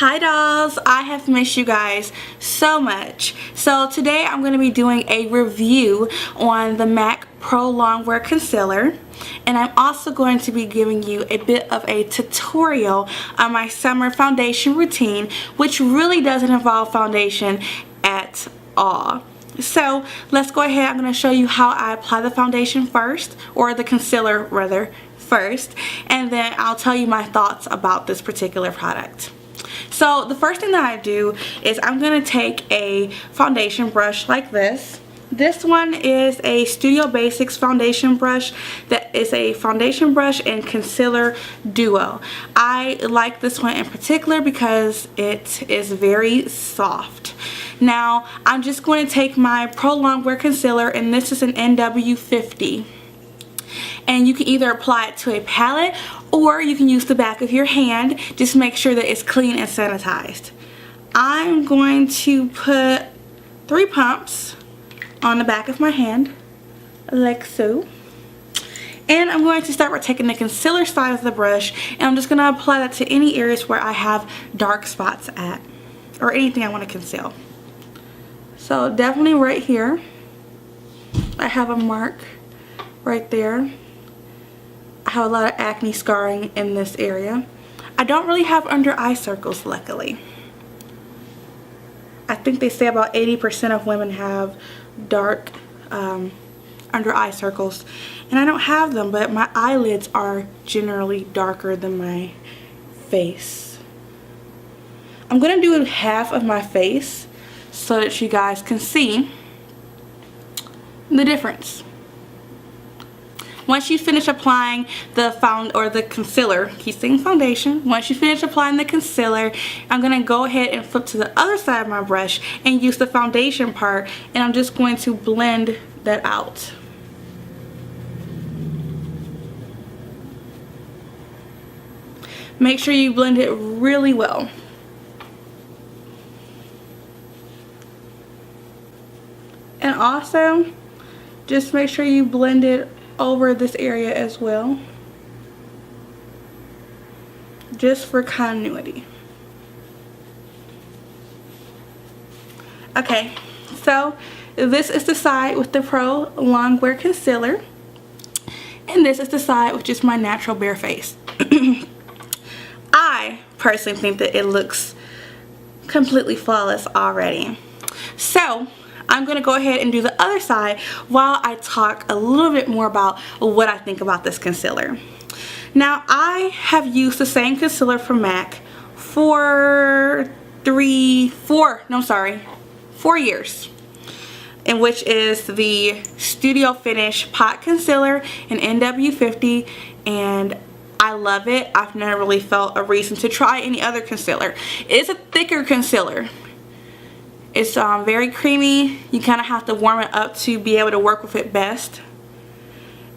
Hi dolls, I have missed you guys so much. So today I'm going to be doing a review on the MAC Pro Longwear Concealer, and I'm also going to be giving you a bit of a tutorial on my summer foundation routine, which really doesn't involve foundation at all. So let's go ahead. I'm going to show you how I apply the foundation first, or the concealer rather first, and then I'll tell you my thoughts about this particular product. So the first thing that I do is I'm going to take a foundation brush like this. This one is a Studio Basics foundation brush that is a foundation brush and concealer duo. I like this one in particular because it is very soft. Now I'm just going to take my Pro Longwear concealer, and this is an NW50. And you can either apply it to a palette or you can use the back of your hand. Just make sure that it's clean and sanitized. I'm going to put 3 pumps on the back of my hand, like so. And I'm going to start by taking the concealer side of the brush, and I'm just going to apply that to any areas where I have dark spots at, or anything I want to conceal. So definitely right here, I have a mark right there. I have a lot of acne scarring in this area. I don't really have under eye circles, luckily. I think they say about 80% of women have dark under eye circles, and I don't have them, but my eyelids are generally darker than my face. I'm gonna do half of my face so that you guys can see the difference. Once you finish applying the concealer, keep saying foundation. Once you finish applying the concealer, I'm going to go ahead and flip to the other side of my brush and use the foundation part, and I'm just going to blend that out. Make sure you blend it really well. And also, just make sure you blend it over this area as well, just for continuity. Okay, so this is the side with the Pro Longwear concealer, and this is the side with just my natural bare face. I personally think that it looks completely flawless already. So I'm going to go ahead and do the other side while I talk a little bit more about what I think about this concealer. Now, I have used the same concealer from MAC for 4 years, in which is the Studio Finish Pot Concealer in NW50, and I love it. I've never really felt a reason to try any other concealer. It is a thicker concealer. It's very creamy. You kind of have to warm it up to be able to work with it best.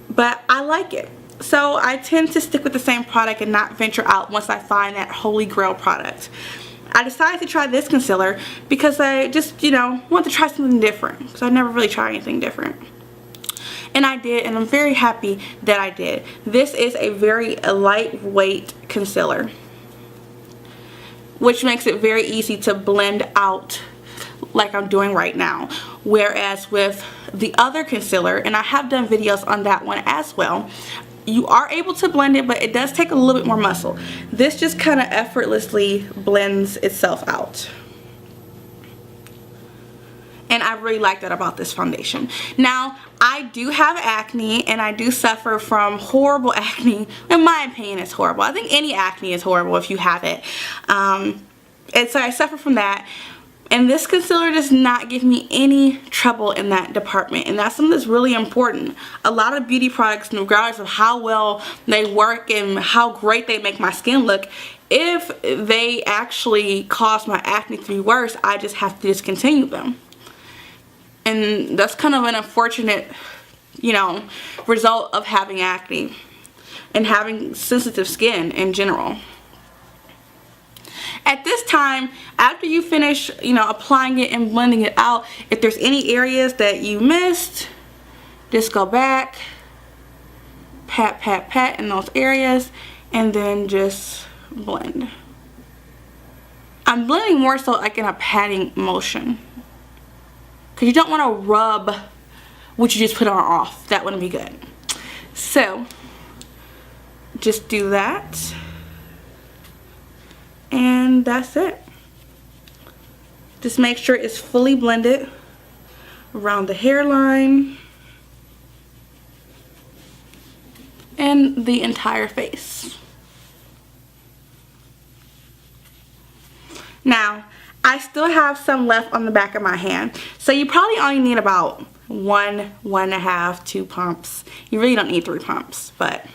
But I like it. So I tend to stick with the same product and not venture out once I find that holy grail product. I decided to try this concealer because I just, want to try something different. Because I never really tried anything different. And I did, and I'm very happy that I did. This is a very lightweight concealer, which makes it very easy to blend out like I'm doing right now. Whereas with the other concealer, and I have done videos on that one as well, you are able to blend it, but it does take a little bit more muscle. This just kind of effortlessly blends itself out. And I really like that about this foundation. Now, I do have acne, and I do suffer from horrible acne. In my opinion, it's horrible. I think any acne is horrible if you have it. And so I suffer from that. And this concealer does not give me any trouble in that department, and that's something that's really important. A lot of beauty products, regardless of how well they work and how great they make my skin look, if they actually cause my acne to be worse, I just have to discontinue them. And that's kind of an unfortunate, result of having acne and having sensitive skin in general. At this time, after you finish, applying it and blending it out, if there's any areas that you missed, just go back, pat, pat, pat in those areas, and then just blend. I'm blending more so like in a patting motion, because you don't want to rub what you just put on off. That wouldn't be good. So just do that, and that's it. Just make sure it's fully blended around the hairline and the entire face. Now, I still have some left on the back of my hand, so you probably only need about 1.5, 2 pumps. You really don't need 3 pumps, but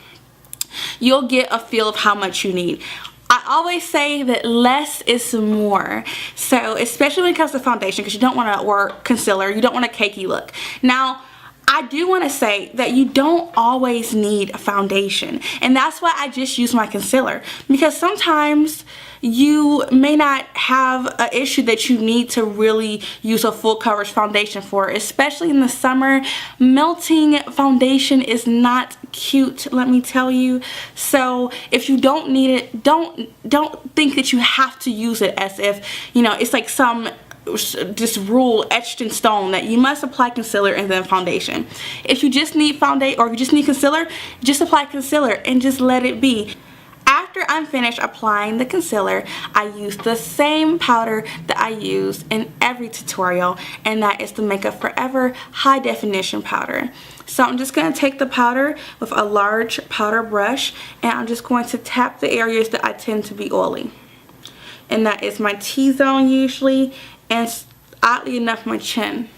you'll get a feel of how much you need. I always say that less is more, so especially when it comes to foundation, because you don't want to, or concealer, you don't want a cakey look. Now, I do want to say that you don't always need a foundation, and that's why I just use my concealer, because sometimes you may not have an issue that you need to really use a full coverage foundation for, especially in the summer. Melting foundation is not cute, let me tell you. So if you don't need it, don't think that you have to use it as if, you know, it's like some this rule etched in stone that you must apply concealer and then foundation. If you just need foundation, or if you just need concealer, just apply concealer and just let it be. After I'm finished applying the concealer, I use the same powder that I use in every tutorial, and that is the Makeup Forever High Definition Powder. So I'm just going to take the powder with a large powder brush, and I'm just going to tap the areas that I tend to be oily. And that is my T-zone usually, and oddly enough my chin.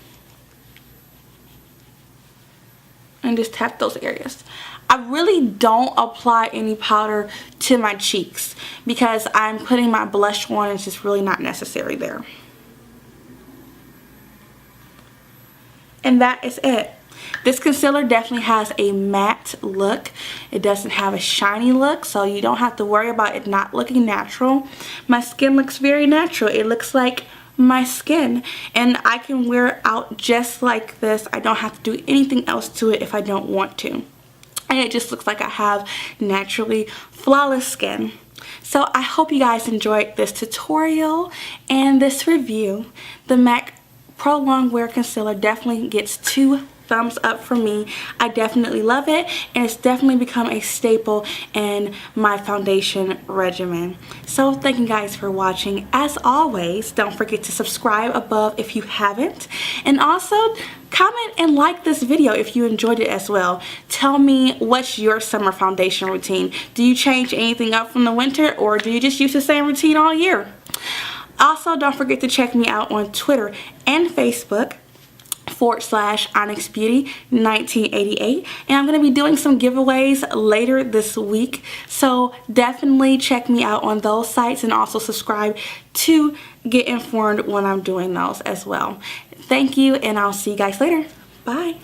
And just tap those areas. I really don't apply any powder to my cheeks because I'm putting my blush on. It's just really not necessary there. And that is it. This concealer definitely has a matte look. It doesn't have a shiny look, so you don't have to worry about it not looking natural. My skin looks very natural. It looks like my skin, and I can wear it out just like this. I don't have to do anything else to it if I don't want to. And it just looks like I have naturally flawless skin. So I hope you guys enjoyed this tutorial and this review. The MAC Pro Longwear Concealer definitely gets 2 thumbs up from me. I definitely love it, and it's definitely become a staple in my foundation regimen. So thank you guys for watching. As always, don't forget to subscribe above if you haven't, and also comment and like this video if you enjoyed it as well. Tell me, what's your summer foundation routine? Do you change anything up from the winter, or do you just use the same routine all year? Also, don't forget to check me out on Twitter and Facebook /OnyxBeauty1988, and I'm going to be doing some giveaways later this week, so definitely check me out on those sites, and also subscribe to get informed when I'm doing those as well. Thank you, and I'll see you guys later. Bye.